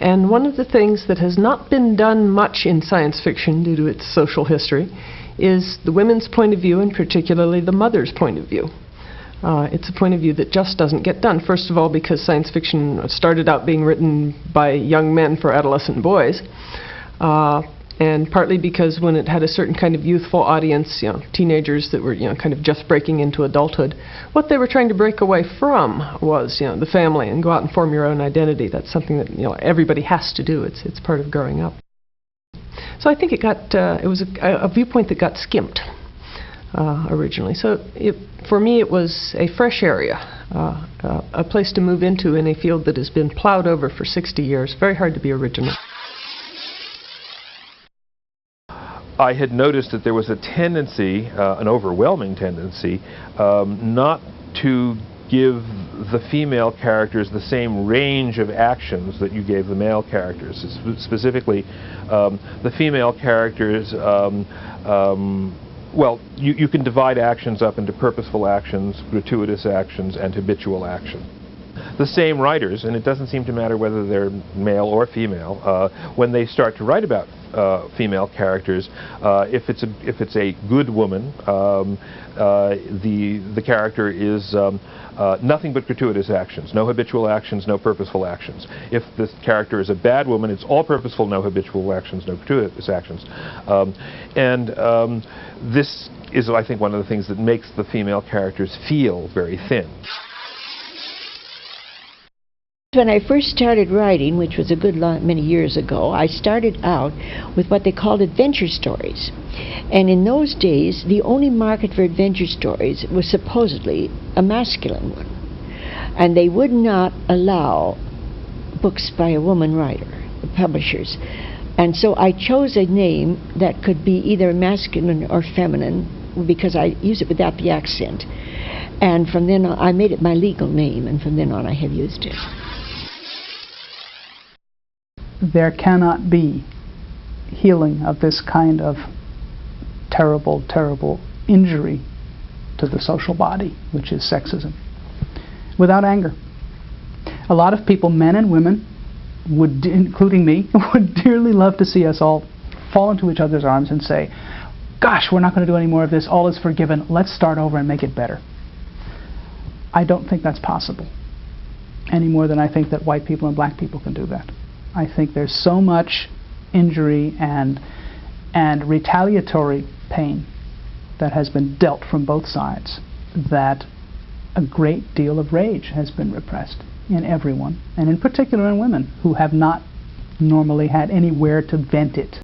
And one of the things that has not been done much in science fiction due to its social history is the women's point of view, and particularly the mother's point of view. It's a point of view that just doesn't get done. First of all, because science fiction started out being written by young men for adolescent boys, and partly because when it had a certain kind of youthful audience, teenagers that were kind of just breaking into adulthood, what they were trying to break away from was the family and go out and form your own identity. That's something that everybody has to do. It's part of growing up. So I think it was a viewpoint that got skimped originally. So for me it was a fresh area, a place to move into in a field that has been plowed over for 60 years. Very hard to be original. I had noticed that there was a tendency, an overwhelming tendency, not to give the female characters the same range of actions that you gave the male characters. Specifically, the female characters, well, you can divide actions up into purposeful actions, gratuitous actions, and habitual action. The same writers, and it doesn't seem to matter whether they're male or female, when they start to write about female characters, if it's a good woman, the character is nothing but gratuitous actions, no habitual actions, no purposeful actions. If the character is a bad woman, it's all purposeful, no habitual actions, no gratuitous actions. This is, I think, one of the things that makes the female characters feel very thin. When I first started writing, which was a good many years ago, I started out with what they called adventure stories. And in those days, the only market for adventure stories was supposedly a masculine one. And they would not allow books by a woman writer, the publishers. And so I chose a name that could be either masculine or feminine, because I use it without the accent. And from then on, I made it my legal name, and from then on I have used it. There cannot be healing of this kind of terrible, terrible injury to the social body, which is sexism, without anger. A lot of people, men and women, including me, would dearly love to see us all fall into each other's arms and say, gosh, we're not going to do any more of this, all is forgiven, let's start over and make it better. I don't think that's possible, any more than I think that white people and black people can do that. I think there's so much injury and retaliatory pain that has been dealt from both sides that a great deal of rage has been repressed in everyone, and in particular in women who have not normally had anywhere to vent it.